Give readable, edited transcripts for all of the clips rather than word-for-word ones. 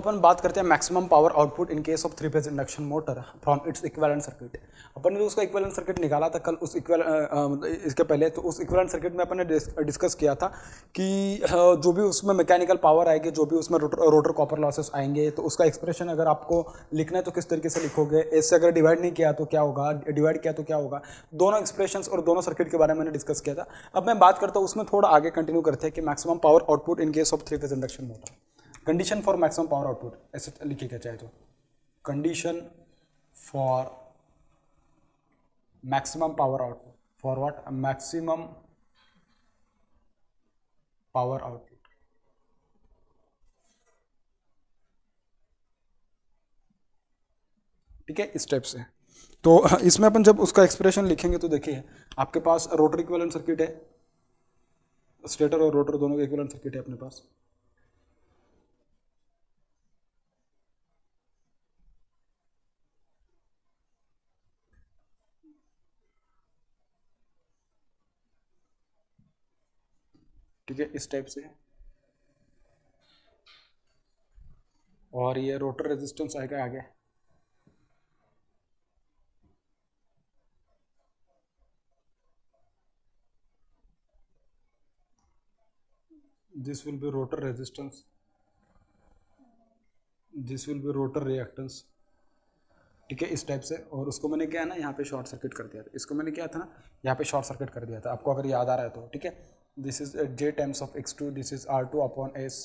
अपन बात करते हैं maximum power output in case of three phase induction motor from its equivalent circuit. अपन ने जो उसका इक्विवेलेंट सर्किट निकाला था कल, उस इसके पहले तो उस इक्विवेलेंट सर्किट में अपन ने डिस्कस किया था कि जो भी उसमें मैकेनिकल पावर आएगी, जो भी उसमें रोटर कॉपर लॉसेस आएंगे, तो उसका एक्सप्रेशन अगर आपको लिखना है तो किस तरीके से लिखोगे, इससे अगर डिवाइड नहीं किया तो क्या होगा, डिवाइड किया तो क्या होगा, दोनों एक्सप्रेशंस और दोनों सर्किट के बारे में मैंने डिस्कस किया था। अब मैं बात करता हूँ उसमें थोड़ा आगे कंटिन्यू करते हैं कि maximum power output in case of three phase induction motor. Condition for maximum power output ऐसे लिखिएगा चाहे तो, condition for maximum power output, for what, maximum power output. ठीक है, इस टाइप से। तो इसमें अपन जब उसका एक्सप्रेशन लिखेंगे तो देखिए आपके पास रोटर इक्विवेलेंट सर्किट है, स्टेटर और रोटर दोनों के इक्विवेलेंट सर्किट है अपने पास। ठीक है, इस टाइप से। और ये रोटर रेजिस्टेंस आएगा आगे, this will B rotor resistance, this will B rotor reactance. ठीक है, इस टाइप से। और उसको मैंने क्या है ना यहाँ पे शॉर्ट सर्किट कर दिया था, इसको मैंने क्या था ना यहाँ पे शॉर्ट सर्किट कर दिया था, आपको अगर याद आ रहा है तो। ठीक है, this is J times of x2, this is R2 upon S.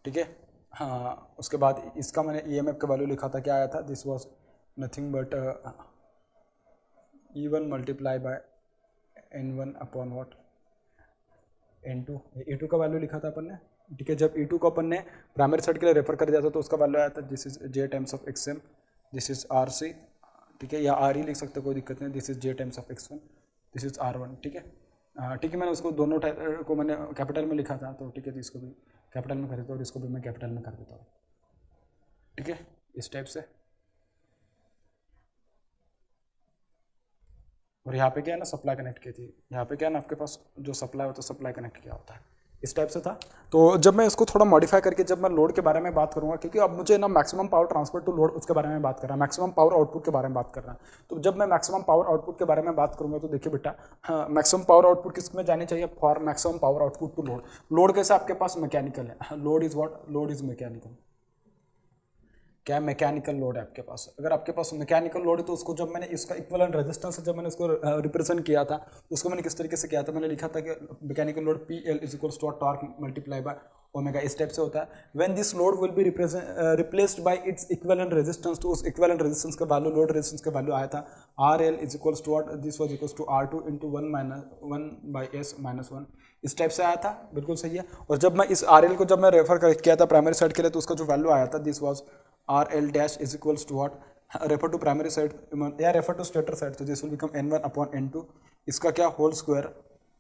ठीक है, हाँ, उसके बाद इसका मैंने EMF का वैल्यू लिखा था, क्या आया था, this was nothing but E1 multiply by N1 upon what, N2। E2 का वैल्यू लिखा था अपन ने। ठीक है, जब E2 को अपन ने प्राइमरी साइड के लिए रेफर कर दिया था तो उसका वैल्यू आया था, this is J times of XM, this is RC। ठीक है, या RE लिख सकते हो, कोई दिक्कत नहीं, this is J times of X1, this is R1। ठीक है, ठीक है, मैंने उसको दोनों टाइप को मैंने कैपिटल में लिखा था, तो ठीक है, तो इसको भी कैपिटल में कर देता हूँ और इसको भी मैं कैपिटल में कर देता हूँ। ठीक है, इस टाइप से। और यहाँ पे क्या है ना, सप्लाई कनेक्ट की थी, यहाँ पे क्या है ना आपके पास जो सप्लाई होता है, सप्लाई कनेक्ट किया होता है, इस टाइप से था। तो जब मैं इसको थोड़ा मॉडिफाई करके जब मैं लोड के बारे में बात करूंगा, क्योंकि अब मुझे ना maximum power transfer to load उसके बारे में बात कर रहा है, मैक्सिमम पावर आउटपुट के बारे में बात कर रहा है। तो जब मैं मैक्सिमम पावर आउटपुट के बारे में बात करूंगा तो देखिए बेटा, हाँ, मैक्सिमम पावर आउटपुट किस में जानी चाहिए, for maximum power output to load. Load कैसे आपके पास मैकेनिकल है, load is what, load is mechanical. क्या मैकेनिकल लोड है आपके पास, अगर आपके पास मैकेनिकल लोड है तो उसको जब मैंने इसका इक्विवेलेंट रेजिस्टेंस से जब मैंने इसको रिप्रेजेंट किया था, उसको मैंने किस तरीके से किया था, मैंने लिखा था कि mechanical load PL is equals to torque multiply by omega, इस टाइप से होता है। When this load will be replaced by its equivalent resistance, तो उस इक्विवेलेंट रेजिस्टेंस का वैल्यू, लोड रेजिस्टेंस का वैल्यू आया था RL is equals to what, this was equals to R2 into 1/s minus 1, इस टाइप से आया था, बिल्कुल सही है। और जब मैं इस RL को जब मैं रेफर किया था प्राइमरी साइड के लिए, तो उसका जो वैल्यू आया था, this was RL dash is equals to what, refer to primary side या refer to stator side, तो this will become N1 upon N2, इसका क्या whole square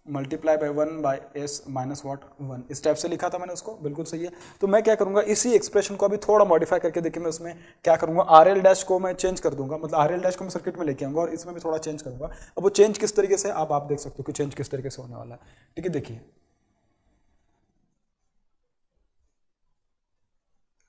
multiply by 1/s minus what 1, इस टाइप से लिखा था मैंने उसको, बिल्कुल सही है। तो मैं क्या करूंगा, इसी एक्सप्रेशन को अभी थोड़ा मॉडिफाई करके देखिए, मैं उसमें क्या करूंगा, RL डैश को मैं चेंज कर दूंगा, मतलब RL डैश को मैं सर्किट में लेके आऊंगा और इसमें भी थोड़ा चेंज करूंगा। अब वो चेंज किस तरीके से, अब आप देख सकते हो कि चेंज किस तरीके से होने वाला है। ठीक है, देखिए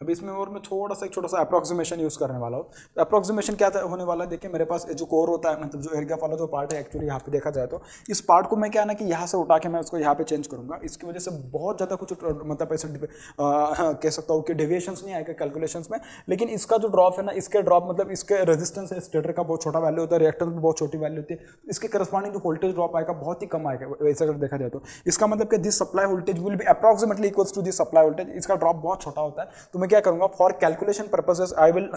अभी इसमें और मैं थोड़ा सा एक छोटा सा अप्रोक्सीमेशन यूज करने वाला हूँ। तो अप्रोक्सीमेशन क्या होने वाला है, देखिए मेरे पास जो कोर होता है, मतलब जो एयर गैप वाला जो पार्ट है, एक्चुअली यहाँ पे देखा जाए तो इस पार्ट को मैं क्या है ना कि यहाँ से उठा के मैं उसको यहाँ पे चेंज करूंगा, इसकी वजह से बहुत ज़्यादा कुछ मतलब ऐसे कह सकता हूँ कि डेविएशंस नहीं आएगा कैलकुलेशंस में। लेकिन इसका जो ड्रॉप है ना, इसके ड्रॉप मतलब इसके रेजिस्टेंस है स्टेटर का बहुत छोटा वैल्यू होता है, रिएक्टेंस में बहुत छोटी वैल्यू होती है, इसके करस्पॉन्डिंग जो वोल्टेज ड्रॉप आएगा बहुत ही कम आएगा वैसे अगर देखा जाए तो। इसका मतलब कि this supply voltage will be approximately equals to this supply voltage, इसका ड्रॉप बहुत छोटा होता है। तो मैं क्या करूंगा, for calculation purposes I will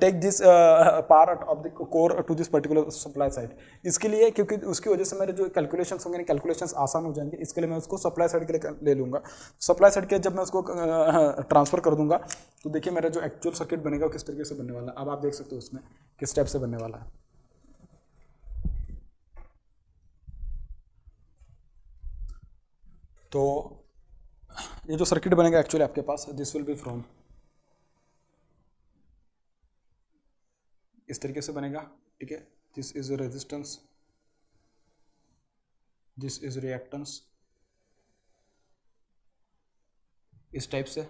take this part of the core to this particular supply side, इसके लिए, क्योंकि उसकी वजह से मेरे जो कैलकुलेशंस होंगे, कैलकुलेशंस आसान हो जाएंगे, इसके लिए मैं उसको सप्लाई साइड के लिए ले लूंगा। सप्लाई साइड के जब मैं उसको ट्रांसफर कर दूंगा तो देखिए मेरा जो एक्चुअल सर्किट बनेगा किस तरीके से बनने वाला है, अब आप देख सकते हो उसमें किस टाइप से बनने वाला है। तो ये जो सर्किट बनेगा एक्चुअली आपके पास, दिस विल बी फ्रॉम, इस तरीके से बनेगा। ठीक है, this is resistance, this is reactance, इस टाइप से।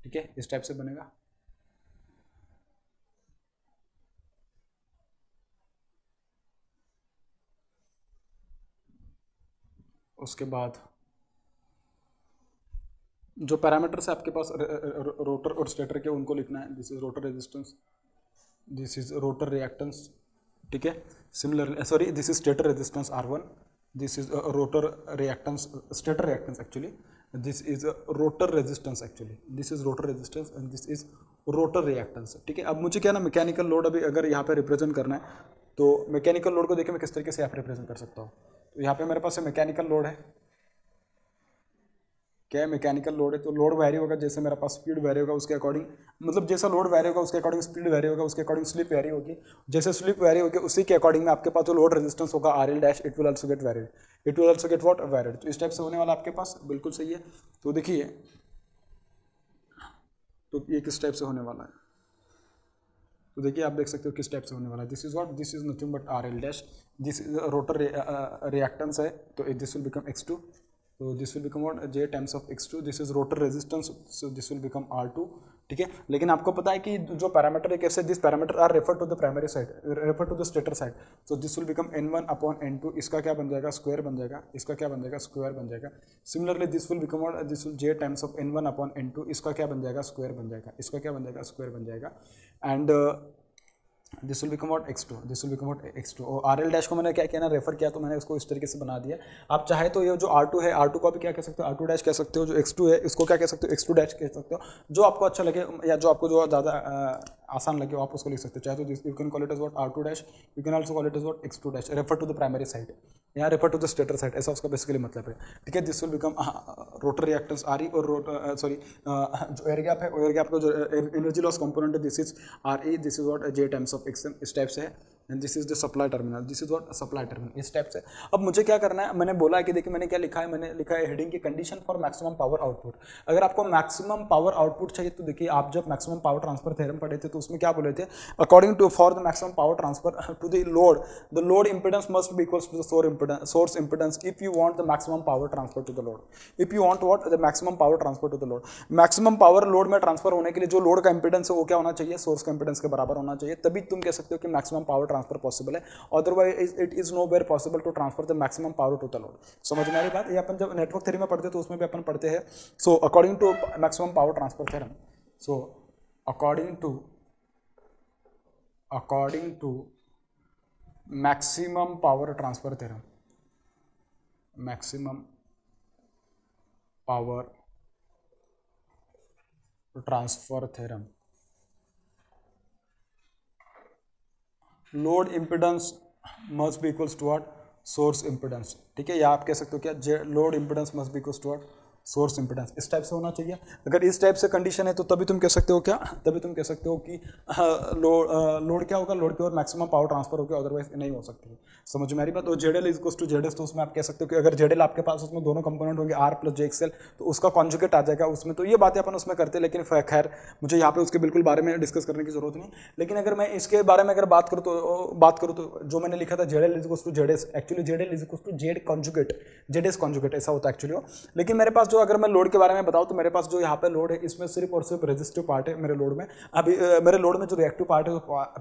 ठीक है, इस टाइप से बनेगा। उसके बाद जो पैरामीटर्स है आपके पास रोटर और स्टेटर के, उनको लिखना है। This is rotor resistance, this is rotor reactance, ठीक है। Similar sorry, this is stator resistance R1, this is rotor reactance, stator reactance actually, this is rotor resistance actually, this is rotor resistance and this is rotor reactance, ठीक है। अब मुझे क्या ना mechanical load अभी अगर यहाँ पे रिप्रेजेंट करना है, तो मैकेनिकल लोड को देखिए मैं किस तरीके से यहाँ पे रिप्रेजेंट कर सकता हूँ। तो यहाँ पे मेरे पास मैकेनिकल लोड है, क्या है, मैकेनिकल लोड है। तो लोड वैरी होगा जैसे मेरे पास स्पीड वैरी होगा उसके अकॉर्डिंग, मतलब जैसा लोड वैरी होगा उसके अकॉर्डिंग स्पीड वैरी होगा, उसके अकॉर्डिंग स्लिप वैरी होगी। जैसे स्लिप वैरी होगी उसी के अकॉर्डिंग में आपके पास जो लोड रेजिस्टेंस होगा RL dash, it will also get varied, it will also get what varied. तो इस टाइप से होने वाला आपके पास, बिल्कुल सही है। तो देखिए, तो ये किस टाइप से होने वाला है, तो देखिए आप देख सकते हो किस टाइप से होने वाला है। This is what, this is nothing but RL dash, this is rotor reactance है, तो दिस विल बिकम X2, तो this will become what J times of X2, this is rotor resistance, so this will become R2, ठीक है। लेकिन आपको पता है कि जो पैरामीटर है कैसे, this parameter are refer to the primary side, refer to the stator side, तो this will become N1 upon N2, इसका क्या बन जाएगा, स्क्वायर बन जाएगा, इसका क्या बन जाएगा, स्क्वायर बन जाएगा। Similarly this will become what, this will J times of N1 upon N2, इसका क्या बन जाएगा, स्क्वायर बन जाएगा, इसका क्या बन जाएगा, स्क्वायर बन जाएगा। And this will become what X2, this will become what X2। और RL डैश को मैंने क्या किया ना, रेफर किया, तो मैंने इसको इस तरीके से बना दिया। आप चाहे तो ये जो R2 है, R2 को भी क्या कह सकते हो, R2 डैश कह सकते हो, जो X2 है इसको क्या कह सकते हो, X2 डैश कह सकते हो, जो आपको अच्छा लगे या जो आपको जो ज़्यादा आसान लगे आप उसको लिख सकते हो। चाहे तो you can call it as what R2 dash, you can also call it as what X2 dash, refer to the primary side या refer to the stator side, ऐसा उसका बेसिकली मतलब है, ठीक है। This will become rotor reactance RE और rotor sorry जो air gap है, एयर गैप का जो एनर्जी लॉस कंपोनेंट है, this is RE, this is what J times of XM, इस टाइप से है। And this is the supply terminal, this is what supply terminal, इस type से। अब मुझे क्या करना है, मैंने बोला है कि देखिए मैंने क्या लिखा है, मैंने लिखा है हेडिंग की condition for maximum power output. अगर आपको मैक्सिमम पावर आउटपुट चाहिए तो देखिए, आप जब मैक्सिमम पावर ट्रांसफर थ्योरम पढ़े थे तो उसमें क्या बोले थे, according to for the maximum power transfer to the load impedance must be equals to the source impedance if you want the maximum power transfer to the load, if you want what the maximum power transfer to the load. Maximum power load में transfer होने के लिए जो load का impedance है वो क्या होना चाहिए, सोर्स का इंपेडेंस के बराबर होना चाहिए, तभी तुम कह सकते हो कि मैक्सिमम पावर ट्रांसफर पॉसिबल है। Otherwise it is nowhere possible to transfer the maximum power to the load. समझ में आ रही बात, ये अपन जब नेटवर्क थ्योरी में पढ़ते हैं तो उसमें भी अपन पढ़ते हैं। So according to maximum power transfer theorem, so according to maximum power transfer theorem, maximum power transfer theorem, load impedance must be equals to what, source impedance, ठीक है। या आप कह सकते हो क्या, load impedance must be equals to what, source impedance, इस type से होना चाहिए। अगर इस टाइप से कंडीशन है तो तभी तुम कह सकते हो क्या, तभी तुम कह सकते हो कि लोड क्या होगा, लोड की ओर मैक्सिमम पावर ट्रांसफर होगा, अदरवाइज नहीं हो सकती। समझ में आ रही बात। और ZL is equals to ZS, तो उसमें आप कह सकते हो कि अगर ZL आपके पास उसमें दोनों कंपोनेंट होंगे R प्लस JXL, तो उसका कॉन्जुगेट आ जाएगा उसमें। तो ये बातें अपन उसमें करते हैं, लेकिन खैर मुझे यहाँ पे उसके बिल्कुल बारे में डिस्कस करने की जरूरत नहीं। लेकिन अगर मैं इसके बारे में अगर बात करूँ तो जो मैंने लिखा था ZL is equals to ZS, actually ZL is equals to Z conjugate, ZS conjugate ऐसा होता है एक्चुअली। लेकिन मेरे पास जो, अगर मैं लोड के बारे में बताऊं तो मेरे पास जो यहाँ पे लोड है इसमें सिर्फ और सिर्फ रेजिस्टिव पार्ट है मेरे लोड में। अभी मेरे लोड में जो रिएक्टिव पार्ट है वो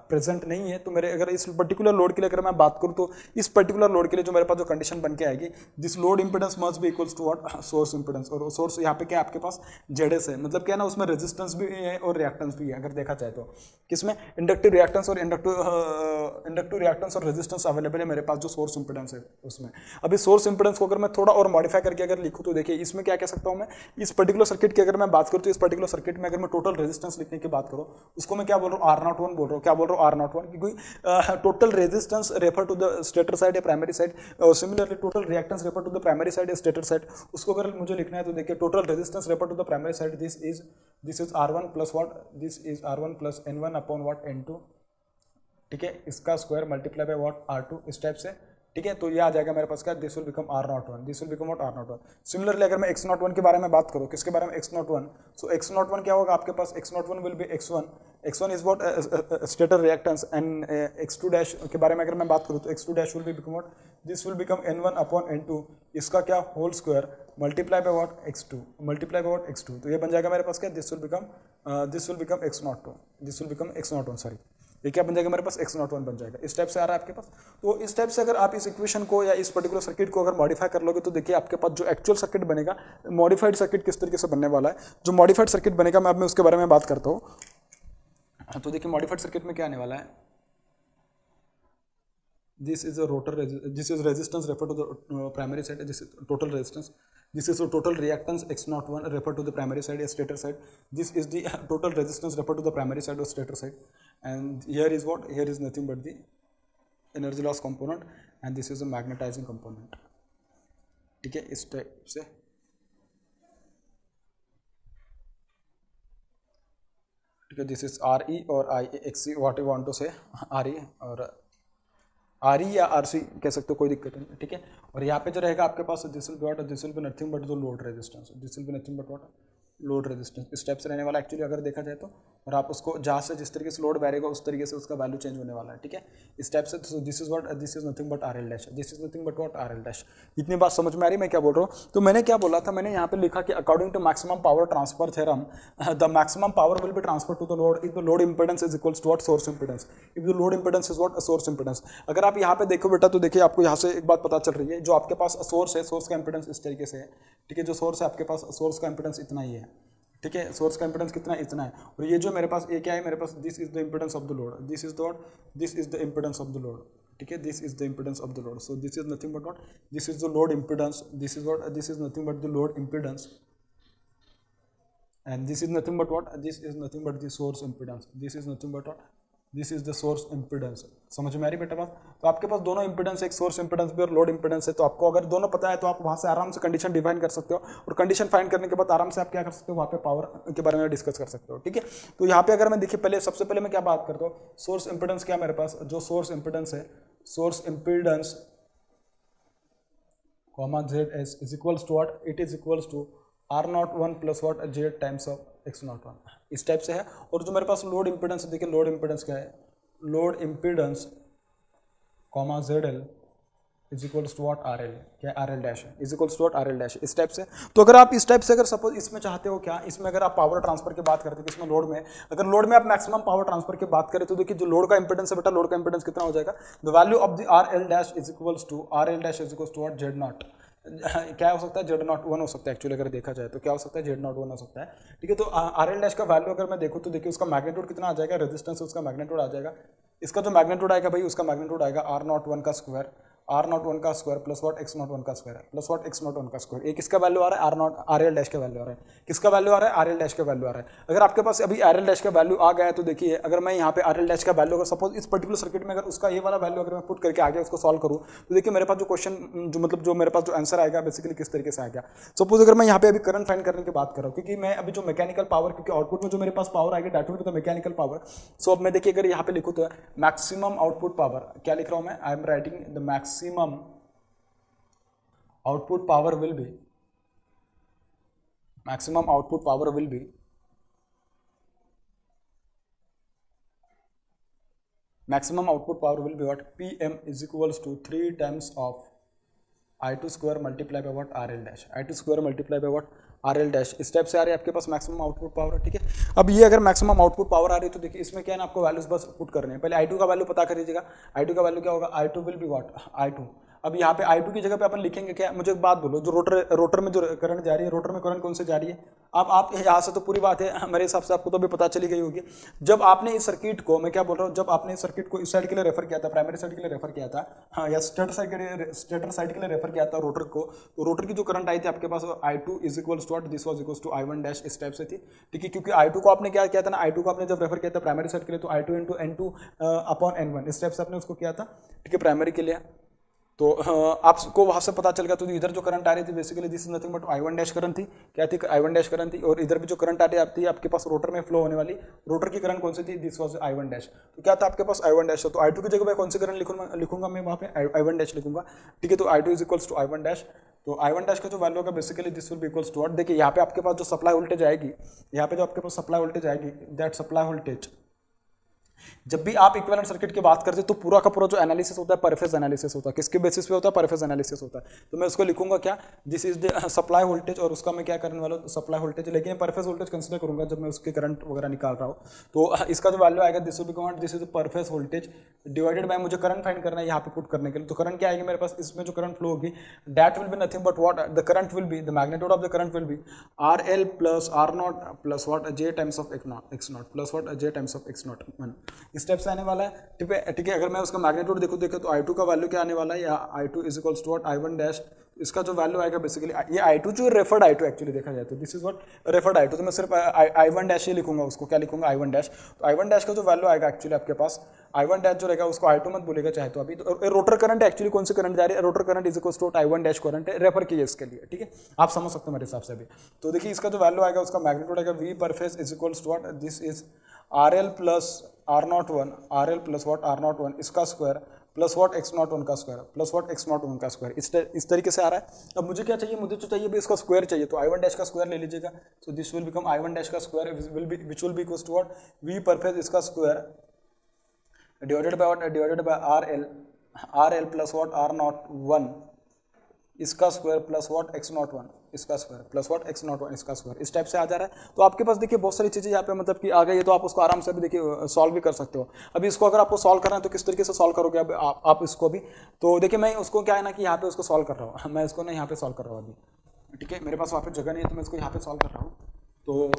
प्रेजेंट नहीं है। तो मेरे अगर इस पर्टिकुलर लोड के लिए अगर मैं बात करूं तो इस पर्टिकुलर लोड के लिए जो मेरे पास जो कंडीशन बन के आएगी, this load impedance must be equals to what, source impedance. और सोर्स यहाँ पे क्या आपके पास ZS है, मतलब क्या ना उसमें रेजिस्टेंस भी है और रिएक्टेंस भी है। अगर देखा जाए तो किसमें इंडक्टिव रिएक्टेंस और इंडक्टिव रिएक्टेंस और रेजिस्टेंस अवेलेबल है मेरे पास जो सोर्स इंपेडेंस है उसमें। अभी सोर्स इंपेडेंस को अगर मैं थोड़ा और मॉडिफाई करके अगर लिखूं तो देखिए इसमें क्या कह सकता हूं मैं, इस पर्टिकुलर सर्किट की अगर मैं बात करूं तो इस पर्टिकुलर सर्किट में अगर मैं टोटल रेजिस्टेंस लिखने की बात करूं उसको मैं क्या बोल रहा हूं, R01 बोल रहा हूं। क्या बोल रहा हूं, R01, क्योंकि total resistance refer to the stator side या प्राइमरी साइड, और similarly total reactance refer to the primary side या स्टेटर साइड। उसको अगर मुझे लिखना है तो देखिए total resistance refer to the primary side, this is R1 plus what, this is R1 plus N1 upon what N2, ठीक है। इसका square multiply by what R2, इस टाइप से। ठीक है, तो ये आ जाएगा मेरे पास क्या, this will become R not one, this will become R not one. Similarly अगर मैं एक्स नॉट वन के बारे में बात करूँ, किसके बारे में, x not one, so x not one क्या होगा आपके पास, x not one will be x one is what stator reactance, and x two dash के बारे में अगर मैं बात करूँ तो x two dash will be become what, this will become n one upon n two, इसका क्या whole square multiply by what x two, multiply by what x two, तो ये बन जाएगा मेरे पास क्या, this will become x not one, this will become x not one, sorry ये क्या बन जाएगा मेरे पास, एक्स नॉट वन बन जाएगा। इस टाइप से आ रहा है आपके पास। तो इस टाइप से अगर आप इस इक्वेशन को या इस पर्टिकुलर सर्किट को अगर मॉडिफाई कर लोगे तो देखिए आपके पास जो एक्चुअल सर्किट बनेगा, मॉडिफाइड सर्किट किस तरीके से बनने वाला है। जो मॉडिफाइड सर्किट बनेगा मैं अब उसके बारे में बात करता हूँ। तो देखिए मॉडिफाइड सर्किट में क्या आने वाला है, this is a rotor, this is resistance refer to the primary side, this is total resistance, this is the total reactance x01 refer to the primary side or stator side, this is the total resistance refer to the primary side or stator side, and here is what, here is nothing but the energy loss component and this is a magnetizing component। ठीक है, इस type से ठीक है, this is R E और I X C, what you want to say, R E और R ई या R C कह सकते हो, कोई दिक्कत नहीं, ठीक है। और यहाँ पे जो रहेगा आपके पास, this will be what, this will be nothing but जो load resistance, this will be nothing but what, load resistance. इस टाइप से रहने वाला एक्चुअली अगर देखा जाए तो, और आप उसको जहाँ से जिस तरीके से लोड बैरेगा उस तरीके से उसका वैल्यू चेंज होने वाला है, ठीक है, इस टाइप से। तो this is what, this is nothing but are L dash, this is nothing but what, R L dash. इतनी बात समझ में आ रही मैं क्या बोल रहा हूँ। तो मैंने क्या बोला था, मैंने यहाँ पे लिखा कि according to maximum power transfer theorem the maximum power will be transfer to the load if the load impedance is equals to what, source impedance, if the load impedance is what, source impedance. अगर आप यहाँ पे देखो बेटा तो देखिए आपको यहाँ से एक बात पता चल रही है, जो आपके पास सोर्स है, सोर्स का इंपेडेंस इस तरीके से है, ठीक है, जो सोर्स है आपके पास, सोर्स का इंपेडेंस इतना ही है, ठीक है, सोर्स का इंपेडेंस कितना, इतना है। और ये जो मेरे पास ये क्या है, मेरे पास this is the impedance of the load, this is the what, this is the impedance of the load, ठीक है, this is the impedance of the load. So this is nothing but what, this is the load impedance, this is what, this is nothing but the load impedance, and this is nothing but what, this is nothing but the source impedance, this is nothing but what, this is the source impedance। समझ में आ रही बेटा बात। तो आपके पास दोनों impedance, एक source impedance भी और लोड इंपेडेंस है, तो आपको अगर दोनों पता है तो आप वहां से आराम से कंडीशन डिफाइन कर सकते हो, और कंडीशन फाइंड करने के बाद आराम से आप क्या कर सकते हो, वहां पे पावर के बारे में डिस्कस कर सकते हो, ठीक है। तो यहाँ पे अगर मैं देखिए पहले, सबसे पहले मैं क्या बात करता हूँ, सोर्स इंपेडेंस क्या मेरे पास, जो सोर्स इंपेडेंस है, source impedance comma Z S is equals to what, it is equals to R not one plus what, Z times of X not one, इस टाइप से है। और जो मेरे पास लोड इंपेडेंस है, देखिए लोड इंपेडेंस क्या है, load impedance comma Z L is equals to what, R L, क्या R L dash is equals to what, R L dash, इस टाइप से। तो अगर आप इस टाइप से अगर सपोज इसमें चाहते हो क्या, इसमें अगर आप पावर ट्रांसफर की बात करते हो, इसमें लोड में, अगर लोड में आप मैक्सिमम पावर ट्रांसफर की बात करें तो देखिए जो लोड का इंपेडेंस है बेटा, लोड का इंपेडेंस कितना हो जाएगा, the value of the R L dash is equals to, R L dash is equals to what, Z not, क्या हो सकता है, जेड नॉट वन हो सकता है एक्चुअली, अगर देखा जाए तो क्या हो सकता है, जेड नॉट वन हो सकता है, ठीक है। तो आर एल डैश का वैल्यू अगर मैं देखूँ तो देखिए उसका मैग्नीट्यूड कितना आ जाएगा, रेजिस्टेंस उसका मैग्नीट्यूड आ जाएगा, इसका जो मैग्नीट्यूड आएगा भाई, उसका मैग्नीट्यूड आएगा आर नॉट वन का स्क्वायर, आर नॉट वन का square plus what, x not one का square plus what, x not one का स्क्वायर। एक किसका वैल्यू आ रहा है, R naught, R L dash का वैल्यू आ रहा है, किसका वैल्यू आ रहा है, आर एल डैश का वैल्यू आ रहा है। अगर आपके पास अभी आर एल डैश का वैल्यू आ गया है तो देखिए, अगर मैं यहाँ पे आर एल डैश का वैल्यू, अगर सपोज इस पर्टिकुलर सर्किट में अगर उसका ये वाला वैल्यू अगर मैं पुट करके आगे उसको सॉल्व करूँ तो देखिए मेरे पास जो क्वेश्चन, जो मतलब जो मेरे पास जो आंसर आएगा बेसिकली किस तरीके से आएगा। सपोज अगर मैं यहाँ पे अभी करंट फाइंड करने की बात कर रहा हूँ, क्योंकि मैं अभी जो मैकेनिकल पावर, क्योंकि आउटपुट में जो मेरे पास पावर आएगी that will be the mechanical power. So अब मैं देखिए अगर यहाँ पे लिखूँ तो मैक्सिमम आउटपुट पावर, क्या लिख रहा हूँ मैं, I am writing the maximum output power will be, maximum output power will be, maximum output power will be what, Pm is equals to 3 times of I2 square multiply by what, RL dash, I2 square multiply by what, RL dash। इस type से आ रही है आपके पास maximum output power, ठीक है। अब ये अगर मैक्सिमम आउटपुट पावर आ रही है तो देखिए इसमें क्या है ना, आपको वैल्यूज बस पुट करने हैं। पहले I2 का वैल्यू पता कर लीजिएगा, I2 का वैल्यू क्या होगा, I2 will be what, I2। अब यहाँ पे I2 की जगह पे अपन लिखेंगे क्या, मुझे एक बात बोलो, जो रोटर में जो करंट जा रही है, रोटर में करंट कौन से जा रही है। अब आप यहाँ से तो पूरी बात है मेरे हिसाब से आपको तो अभी पता चली गई होगी। जब आपने इस सर्किट को, मैं क्या बोल रहा हूँ, जब आपने इस सर्किट को इस साइड के लिए रेफर किया था, प्राइमरी साइड के लिए रेफर किया था, हाँ, या स्टेटर साइड के लिए रेफर किया था रोटर को, तो रोटर की जो करंट आई थी आपके पास I2 is equals to what, this was equals to I1 dash, इस टाइप से थी, ठीक है। क्योंकि I2 को आपने क्या किया था ना, I2 को आपने जब रेफर किया था प्राइमरी साइड के लिए तो I2 into N2 upon N1, इस टाइप से आपने उसको किया था, ठीक है, प्राइमरी के लिए। तो आपको वहाँ से पता चल गया। तो इधर जो करंट आ रही थी basically this is nothing but I1 dash current थी, क्या थी आई वन डैश करंट थी, और इधर भी जो करंट आ रही आती है आपके पास रोटर में फ्लो होने वाली, रोटर की करंट कौन सी थी, दिस वाज I1 डैश। तो क्या था आपके पास I1 डैश, तो I2 की जगह पे कौन सी करंट लिखूंगा मैं वहाँ पे I1 डैश लिखूंगा, ठीक है। तो I2 is equals to I1 dash, तो I1 डैश का जो वैल्यू होगा basically this will be equals to what, देखिए यहाँ पे आपके पास जो सप्लाई वोल्टेज आएगी, यहाँ पे जो आपके पास सप्लाई वोल्टेज आएगी, दैट सप्लाई वोल्टेज, जब भी आप इक्विवेलेंट सर्किट की बात करते हैं तो पूरा का पूरा जो एनालिसिस होता है पर फेज एनालिसिस होता है, किसके बेसिस पे होता है, पर फेज एनालिसिस होता है। तो मैं उसको लिखूंगा क्या, this is the supply voltage, और उसका मैं क्या करने वाला हूँ, सप्लाई वोल्टेज, लेकिन पर फेज वोल्टेज कंसीडर करूंगा जब मैं उसके करंट वगैरह निकाल रहा हूँ। तो इसका जो वैल्यू आएगा this will become, this is पर फेज वोल्टेज डिवाइडेड बाय, मुझे करंट फाइंड करना है यहाँ पे पुट करने के लिए। तो करंट क्या आएगी मेरे पास, इसमें जो करंट फ्लो होगी that will be nothing but what, the current will be, the magnitude of the current will be RL plus R0 plus what J times of X0 plus what J times of X0 इस step से आने वाला है, ठीक है। अगर मैं उसका मैग्नीट्यूड देखो तो I2 का वैल्यू क्या आने वाला है, या I2 is equals to what I1 dash, इसका जो वैल्यू आएगा बेसिकली ये I2 जो रेफर्ड I2 एक्चुअली देखा जाए तो this is what referred I2, तो मैं सिर्फ I1 डैश ही लिखूंगा, उसको क्या लिखूंगा I1 डैश। तो I1 डैश का जो वैल्यू आएगा एक्चुअली आपके पास, I1 डैश जो रहेगा उसको I2 मत बोलेगा चाहे तो अभी। तो रोटर करंट एक्चुअली कौन सी करंट जा रही है, rotor current is equals to I1 dash current है, रेफर कीजिए इसके लिए, ठीक है, आप समझ सकते हो मेरे हिसाब से अभी। तो देखिए इसका जो वैल्यू आएगा उसका मैग्नीट्यूड आएगा V पर phase is equals to what, this is RL plus R01, RL plus what R01 इसका स्क्वायर प्लस व्हाट X01 का स्क्वायर प्लस व्हाट X01 का स्क्वायर, इस तरीके से आ रहा है। अब मुझे क्या चाहिए, मुझे तो चाहिए भी इसका स्क्वायर चाहिए, तो I1 डैश का स्क्वायर ले लीजिएगा। So this will become I1 dash का square which will be equals to what V पर फेज इसका square divided by what, divided by RL plus what R01 इसका स्क्वायर प्लस व्हाट X01 इसका square plus what X01 इसका square, इस type से आ जा रहा है। तो आपके पास देखिए बहुत सारी चीज़ें यहाँ पे मतलब कि आ गई है, तो आप उसको आराम से भी देखिए सॉल्व भी कर सकते हो। अभी इसको अगर आपको सॉल्व करना है तो किस तरीके से सॉल्व करोगे अब आप इसको भी, तो देखिए मैं उसको क्या है ना कि यहाँ पे उसको सॉल्व कर रहा हूँ, मैं इसको ना यहाँ पे सॉल्व कर रहा हूँ अभी, ठीक है। मेरे पास वहाँ पे जगह नहीं है तो मैं इसको यहाँ पे सॉल्व कर रहा हूँ। तो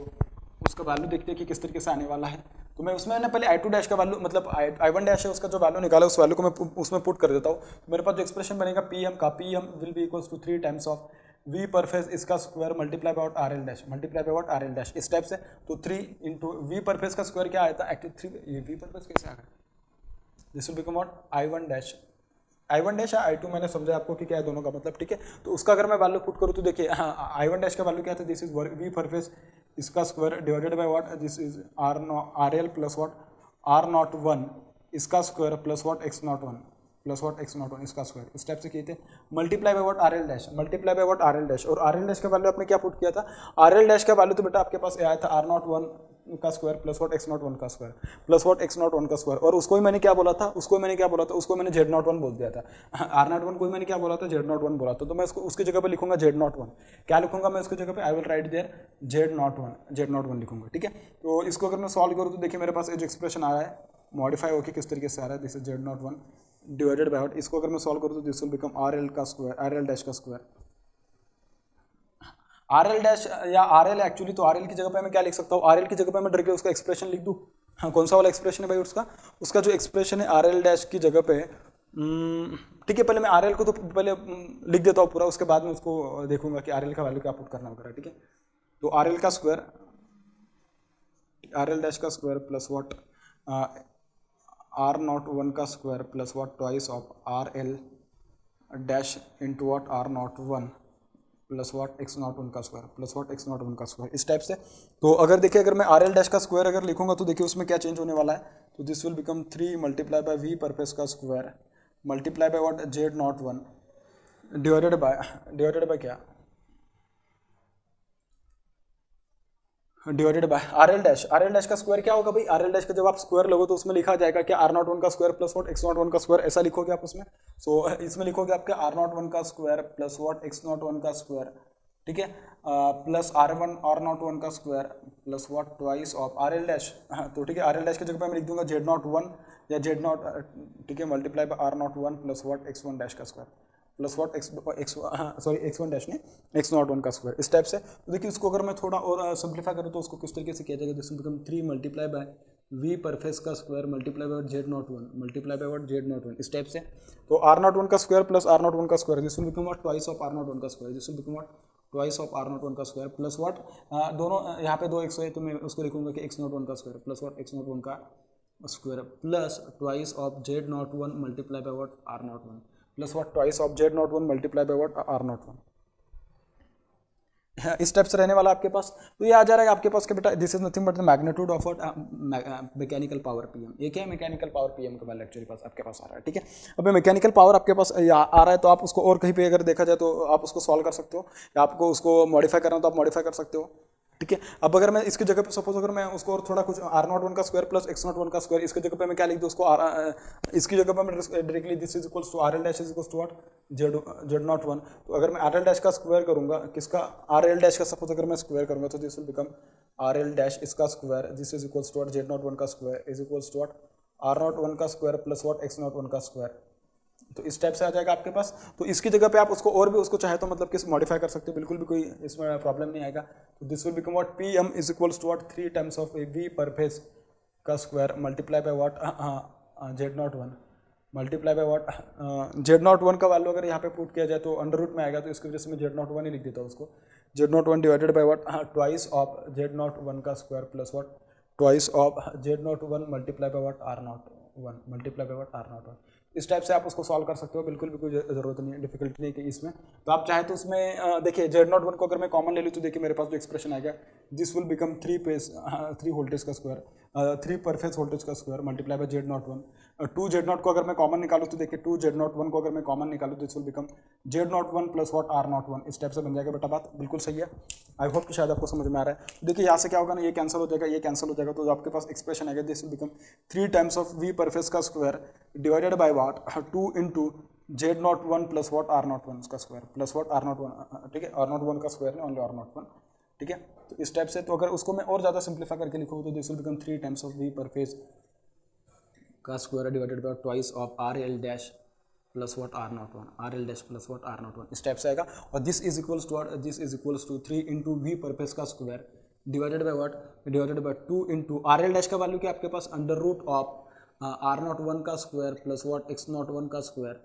उसका वैल्यू देखते हैं कि किस तरीके से आने वाला है। तो मैं उसमें ना पहले I2 डैश का वैल्यू मतलब I1 डैश है उसका जो वैल्यू निकाला उस वैल्यू को मैं उसमें पुट कर देता हूँ। तो मेरे पास जो एक्सप्रेशन बनेगा PM का, PM will be equals to 3 times of V पर फेज इसका square multiply by what RL dash, multiply by what RL dash, इस टाइप से। तो 3 इंटू V पर फेज का स्क्वायर क्या आया था एक्चुअली 3, ये V पर फेज कैसे आ गया, this will become what I1 dash, I1 dash या I2 मैंने समझा आपको कि क्या है दोनों का मतलब, ठीक है। तो उसका अगर मैं वैल्यू पुट करूँ तो देखिए I1 डैश का वैल्यू क्या था, दिस इज V पर फेज इसका square divided by what, this is RL plus what R01 इसका square plus what X01 plus what X01 इसका स्क्वायर, इस टाइप से किए थे। Multiply by what RL dash, multiply by what RL dash, और RL dash का value आपने क्या पुट किया था, RL डैश का वैल्यू तो बेटा आपके पास आया था R01 का स्क्वायर प्लस व्हाट X01 का स्क्वायर प्लस व्हाट X01 का स्क्वायर, और उसको ही मैंने क्या बोला था, उसको मैंने Z01 बोल दिया था, R01 को ही मैंने क्या बोला था, Z01 बोला था। तो मैं उसको उसकी जगह पे लिखूंगा Z01, क्या लिखूंगा मैं उसकी जगह पे, I will write there Z01 लिखूंगा, ठीक है। तो इसको अगर मैं सॉल्व करूँ तो देखिए मेरे पास जो एक्सप्रेशन आया है मॉडिफाई होकर किस तरीके से आ रहा है, this is Z01 divided by what, इसको अगर मैं सॉल्व करूँ तो दिस विल बिकम RL का स्क्वायर, RL डैश का स्क्वायर, RL डैश या RL एक्चुअली, तो RL की जगह पे मैं क्या लिख सकता हूँ, RL की जगह पे मैं डायरेक्टली उसका एक्सप्रेशन लिख दूँ। हाँ, कौन सा वाला एक्सप्रेशन है भाई, उसका जो एक्सप्रेशन है RL डैश की जगह पे, ठीक है। पहले मैं RL को तो पहले लिख देता हूँ पूरा, उसके बाद में उसको देखूंगा कि RL का वैल्यू क्या पुट करना वगैरह, ठीक है। तो RL का स्क्वायर, RL डैश का स्क्वायर प्लस व्हाट R01 का square plus what twice of RL dash into what R01 plus what X01 का स्क्वायर प्लस व्हाट X01 का स्क्वायर, इस टाइप से। तो अगर देखिए अगर मैं RL डैश का स्क्वायर अगर लिखूंगा तो देखिए उसमें क्या चेंज होने वाला है, तो this will become 3 multiply by V पर फेज का square multiply by what Z01 divided by क्या, डिवाइडेड बाय RL डैश का स्क्वायर क्या होगा भाई, RL डैश का जब आप स्क्वायर लोगे तो उसमें लिखा जाएगा कि R01 का स्क्वायर प्लस व्हाट X01 का स्क्वायर, ऐसा लिखोगे आप उसमें। सो इसमें लिखोगे आपके R01 का स्क्वायर प्लस व्हाट X01 का स्क्वायर, ठीक है, प्लस R01 का square plus what twice of RL dash, तो ठीक है RL डैश की जगह पे मैं लिख दूंगा Z01 या Z0, ठीक है, multiply by R01 plus what X1 dash का square plus what X1 dash ने X01 का स्क्वायर, इस टाइप से। तो देखिए इसको अगर मैं थोड़ा और सिंप्लीफाई करूँ तो उसको किस तरीके से किया जाएगा, this will become 3 multiply by V पर फेज का square multiply bye Z01 multiply by what Z01, इस टाइप से। तो R01 का स्क्वायर प्लस R01 का square, this will become what twice of R01 का square, this will become what twice of R01 का square plus what दोनों यहाँ पे 2 x है तो मैं उसको लिखूंगा कि X01 का स्क्वायर प्लस व्हाट X01 का square plus twice of Z01 multiply by what R01, plus what twice of Z not one multiply by what R not one. इस टाइप से रहने वाला आपके पास। तो ये आ जा रहा है आपके पास कि बेटा this is nothing but the magnitude of mechanical power PM. ये क्या है, मैकेनिकल पावर पीएम का वैल्यू एक्चुअली पास आपके पास आ रहा है, ठीक है। अब मैकेनिकल पावर आपके पास आ रहा है तो आप उसको और कहीं पे अगर देखा जाए तो आप उसको सॉल्व कर सकते हो, या आपको उसको मॉडिफाई करना हो तो आप मॉडिफाई कर सकते हो, ठीक है। अब अगर मैं इसकी जगह पे सपोज अगर मैं उसको और थोड़ा कुछ आर नॉट वन का square plus x not one का स्क्वायर, इसकी जगह पे मैं क्या लिख दूँ उसको इसकी जगह पे मैं directly this is equals to R L dash is equals to what Z not one. तो अगर मैं आर एल डैश का स्क्वायर करूंगा, किसका आर एल डैश का सपोज अगर मैं स्क्वायर करूंगा तो this will become R L dash इसका square this is equals to what Z not one का square is equals to what R not one का square plus what x not one का square. तो इस type से आ जाएगा आपके पास। तो इसकी जगह पे आप उसको और भी उसको चाहे तो मतलब किस मॉडिफाई कर सकते हो, बिल्कुल भी कोई इसमें प्रॉब्लम नहीं आएगा। तो this will become what P M is equals to what 3 times of V पर फेस का square multiply by what Z not one multiply by what Z not one का वैल्यू अगर यहाँ पे पुट किया जाए तो अंडर रूट में आएगा, तो इसकी वजह से मैं जेड नॉट वन ही लिख देता हूँ उसको। Z not one divided by what twice of Z not one का square plus what twice of Z not one multiply by what R not one multiply by what R not one. इस type से आप उसको solve कर सकते हो, बिल्कुल भी कोई जरूरत नहीं है, डिफिकल्टी नहीं है इसमें। तो आप चाहे तो उसमें देखिए जेड नॉट वन को अगर मैं कॉमन ले लूँ तो देखिए मेरे पास जो एक्सप्रेशन आएगा दिस विल बिकम 3 वोल्टेज का स्क्वायर 3 पर फेस वोल्टेज का square multiply bye Z not one. 2 Z not को अगर मैं कॉमन निकालूँ तो देखिए 2 जेड नॉट वन को अगर मैं कॉमन निकालूँ this will become Z not one plus what R not one. इस टाइप से बन जाएगा बेटा, बात बिल्कुल सही है। आई होप कि शायद आपको समझ में आ रहा है। देखिए यहाँ से क्या होगा ना, ये कैंसिल हो जाएगा, ये कैंसिल हो जाएगा, तो आपके पास एक्सप्रेशन आएगा this will become 3 times of V पर फेस का square divided by what 2 into Z not one plus what R not one का square plus what R not one, ठीक है। आर नॉट वन का स्क्वायर नहीं, only R not one, ठीक है। तो इस टाइप से, तो अगर उसको मैं और ज़्यादा सिंप्लीफाई करके लिखूँ तो this will become 3 times of V पर फेस का square divided by twice of R L dash plus what R not one R L dash plus what R not one. इस टाइप से आएगा। और this is equals to 3 into V पर phase का square divided by what divided by 2 into R L dash का value क्या आपके पास under root of are not one का square plus what x not one का स्क्वायर,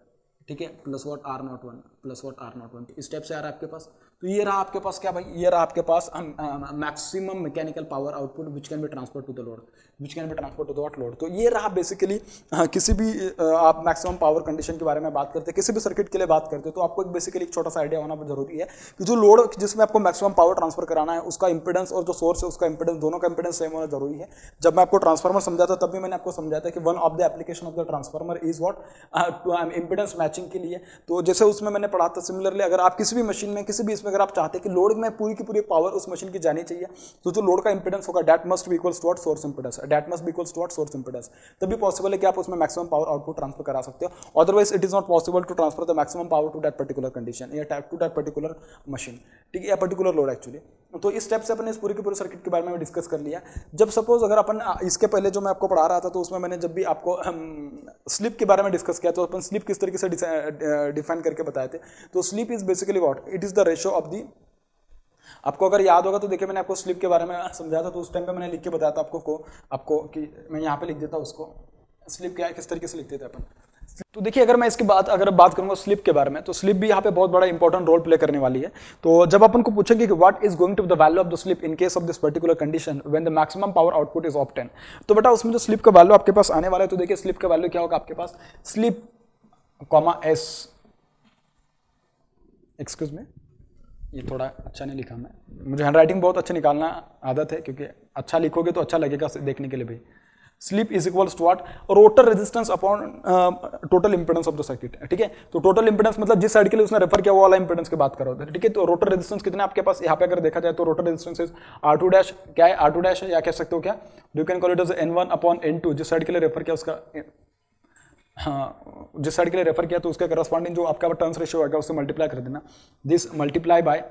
ठीक है, plus what R not one plus what R not one. इस type से आ रहा है आपके पास। तो ये रहा आपके पास क्या भाई, ये रहा आपके पास maximum mechanical power output which can be transfer to the load, which can be transfer to the what load. तो ये रहा बेसिकली किसी भी आप मैक्सिमम पावर कंडीशन के बारे में बात करते हैं, किसी भी सर्किट के लिए बात करते हैं, तो आपको एक बेसिकली एक छोटा सा आइडिया होना जरूरी है कि जो लोड जिसमें आपको मैक्सिमम पावर ट्रांसफर कराना है उसका इंपेडेंस और जो सोर्स है उसका इंपेडेंस, दोनों का इंपेडेंस सेम होना जरूरी है। जब मैं आपको ट्रांसफार्मर समझाता तब भी मैंने आपको समझाया था कि one of the application of the transformer is what impedance matching के लिए। तो जैसे उसमें मैंने पढ़ा था, सिमिलरली अगर आप किसी भी मशीन में किसी भी इसमें अगर आप चाहते हैं कि लोड में पूरी की पूरी पावर उस मशीन की जानी चाहिए, तो जो लोड का इंपेडेंस होगा that must be equals to what source impedance, that must be equals to what source impedance. तभी पॉसिबल है कि आप उसमें मैक्सिमम पावर आउटपुट ट्रांसफर करा सकते हो, otherwise it is not possible to transfer the maximum power to that particular condition या to that particular machine, ठीक है, या पर्टिकुलर लोड एक्चुअली। तो इस स्टेप से अपन इस पूरी की पूरी सर्किट के बारे में डिस्कस कर लिया। जब सपोज अगर अपन इसके पहले जो मैं आपको पढ़ा रहा था तो उसमें मैंने जब भी आपको स्लिप के बारे में डिस्कस किया तो अपन स्लिप किस तरीके से डिफाइन करके बताए थे। तो slip is basically what, it is the ratio of the, आपको अगर याद होगा तो देखिए मैंने आपको स्लिप के बारे में समझाया था, तो उस टाइम पे मैंने लिख के बताया था आपको कि मैं यहाँ पे लिख देता हूँ उसको, स्लिप क्या है, किस तरीके से लिखते थे अपन। तो देखिए अगर मैं इसकी अगर बात करूंगा स्लिप के बारे में, तो स्लिप भी यहाँ पे बहुत बड़ा इंपॉर्टेंट रोल प्ले करने वाली है। तो जब अपन को पूछेंगे कि what is going to the value of the slip in case of this particular condition when the maximum power output is obtain, तो बेटा उसमें जो स्लिप का वैल्यू आपके पास आने वाला है, तो देखिए स्लिप का वैल्यू क्या होगा आपके पास, slip comma S, excuse me ये थोड़ा अच्छा नहीं लिखा मैं, मुझे हैंडराइटिंग बहुत अच्छा निकालना आदत है, क्योंकि अच्छा लिखोगे तो अच्छा लगेगा देखने के लिए भी। Slip is equals to what, rotor resistance upon total impedance of the circuit, ठीक है। तो टोटल इंपेडेंस मतलब जिस साइड के लिए उसने रेफर किया वो वाला इंपेडेंस की बात कर रहा है, ठीक है। तो रोटर रेजिस्टेंस कितना आपके पास यहाँ पे अगर देखा जाए तो rotor resistance is R2 dash, क्या है R2 डैश है, या कह सकते हो क्या, you can call it as N1 upon N2, जिस साइड के लिए रेफर किया उसका, हाँ जिस साइड के लिए रेफर किया तो उसके करस्पॉन्डिंग जो आपका टर्न्स रेशियो होगा उससे मल्टीप्लाई कर देना, this multiply by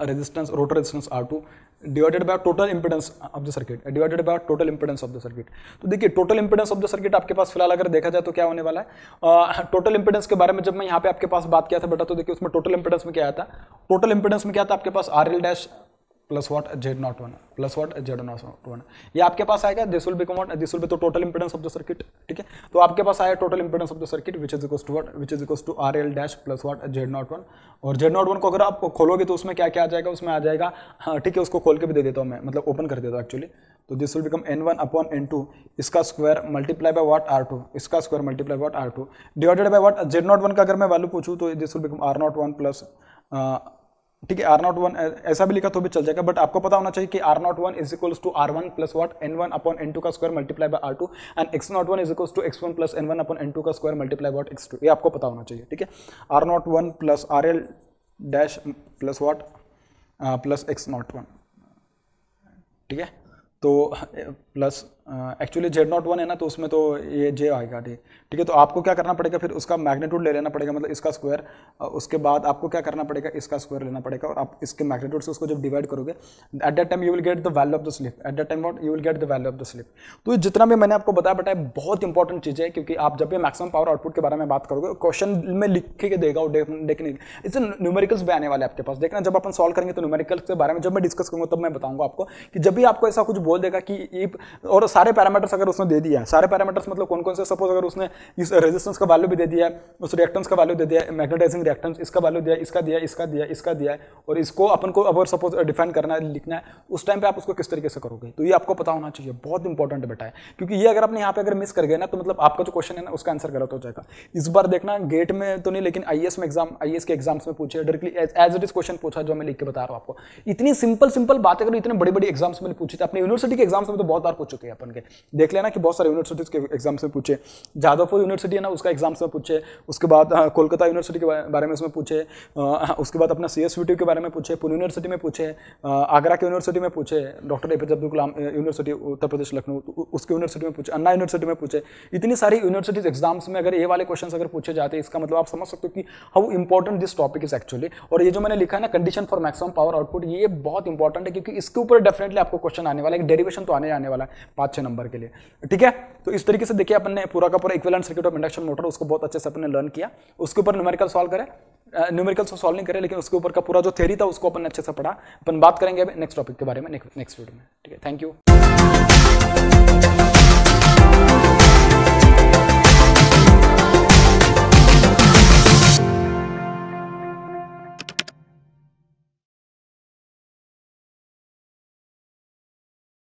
resistance rotor resistance R2 divided by total impedance of the circuit, divided by total impedance of the circuit. तो देखिए total impedance of the circuit आपके पास फिलहाल अगर देखा जाए तो क्या होने वाला है, टोटल इंपेडेंस के बारे में जब मैं यहाँ पे आपके पास बात किया था बेटा, तो देखिए उसमें टोटल इंपेडेंस में क्या आया था, टोटल इंपेडेंस में क्या था आपके पास RL dash plus what Z not one plus what Z not one, ये आपके पास आएगा, this will become what, this will be तो total impedance of the circuit, ठीक है। तो आपके पास आया total impedance of the circuit which is equals to what, which is equals to RL dash plus what Z not one. और Z not one को अगर आप खोलोगे तो उसमें क्या क्या आ जाएगा, उसमें आ जाएगा, हाँ ठीक है, उसको खोल के भी दे देता हूँ मैं, मतलब ओपन कर देता हूँ एक्चुअली, तो this will become n1 upon n2 इसका square multiply by what r2 इसका square multiply by what r2 divided by what z01 का अगर मैं वैल्यू पूछूं तो this will become r01 plus, ठीक है, r01 ऐसा भी लिखा तो भी चल जाएगा, बट आपको पता होना चाहिए कि r01 is equals to r1 plus what n1 upon n2 का square multiply by r2 and x01 is equals to x1 plus n1 upon n2 का स्क्वायर मल्टीप्लाई बाय x2, ये आपको पता होना चाहिए, ठीक है। r01 plus rl dash plus what plus x01, ठीक है, तो प्लस एक्चुअली z01 है ना, तो उसमें तो ये j आएगा, ठीक है। तो आपको क्या करना पड़ेगा, फिर उसका मैग्नीट्यूड ले लेना पड़ेगा, मतलब इसका स्क्वायर, उसके बाद आपको क्या करना पड़ेगा, इसका स्क्वायर लेना पड़ेगा, और आप इसके मैग्नीट्यूड से उसको जब डिवाइड करोगे at that time you will get the value of the slip, at that time what you will get the value of the slip. तो जितना भी मैंने आपको बताया बहुत इंपॉर्टेंट चीज़ है, क्योंकि आप जब भी मैक्सिमम पावर आउटपुट के बारे में बात करोगे क्वेश्चन में लिख के देगा, देखने इससे न्यूमेरिकल्स भी आने वाले आपके पास, देखना जब अपन सॉल्व करेंगे तो न्यूमेरिकल्स के बारे में जब मैं डिस्कस करूंगा तब मैं बताऊंगा आपको कि जब भी आपको ऐसा कुछ बोल देगा कि और सारे पैरामीटर्स अगर उसने दे दिया है, सारे पैरामीटर्स मतलब कौन कौन से, सपोज अगर उसने इस रेजिस्टेंस का वैल्यू भी दे दिया है, उस रिएक्टेंस का वैल्यू दे दिया है, मैग्नेटाइजिंग रिएक्टेंस इसका वैल्यू दिया, इसका दिया, इसका दिया, इसका दिया है, और इसको अपन को अगर सपोज डिफाइन करना है, लिखना है, उस टाइम पे आप उसको किस तरीके से करोगे, तो ये आपको पता होना चाहिए, बहुत इंपॉर्टेंट बेटा है, क्योंकि ये अगर आपने यहाँ पे अगर मिस कर गए ना तो मतलब आपका जो क्वेश्चन है ना उसका आंसर गलत हो जाएगा। इस बार देखना गेट में तो नहीं, लेकिन आईएएस में एग्जाम, आईएएस के एग्जाम्स में पूछे directly as it is question पूछा, जो मैं लिख के बता रहा हूँ आपको। इतनी सिंपल बातें करो, इतने बड़ी एग्जाम्स में पूछी थी, अपने यूनिवर्सिटी के एग्जाम्स में तो बहुत बार पूछ चुके हैं अपन के, देख लेना कि बहुत सारे यूनिवर्सिटीज के एग्जाम्स में पूछे, जादवपुर यूनिवर्सिटी है ना उसका एग्जाम्स में पूछे, उसके बाद कोलकाता यूनिवर्सिटी के बारे में उसमें पूछे, उसके बाद अपना CSUT के बारे में पूछे, पुणे यूनिवर्सिटी में पूछे, आगरा के यूनिवर्सिटी में पूछे, doctor APJ Abdul Kalam university Uttar Pradesh Lucknow उसके यूनिवर्सिटी में पूछे, अन्ना यूनिवर्सिटी में पूछे। इतनी सारी यूनिवर्सिटीज एग्जाम्स में अगर ये वाले क्वेश्चन अगर पूछे जाते हैं, इसका मतलब आप समझ सकते हो कि how important this topic is actually. और ये जो मैंने लिखा है ना condition for maximum power output, ये बहुत इंपॉर्टेंट है, क्योंकि इसके ऊपर डेफिनेटली आपको क्वेश्चन आने वाला है, डेरिवेशन तो आने वाला है 5-6 नंबर के लिए, ठीक है। तो इस तरीके से देखिए अपन ने पूरा का पूरा equivalent circuit of induction motor उसको बहुत अच्छे से अपन ने लर्न किया, उसके ऊपर न्यूमेरिकल सॉल्व करे, न्यूमेरिकल सॉल्व नहीं करे, लेकिन उसके ऊपर का पूरा जो थ्योरी था उसको अपन ने अच्छे से पढ़ा। अपन बात करेंगे अभी नेक्स्ट टॉपिक के बारे में नेक्स्ट वीडियो में, ठीक है। Thank you.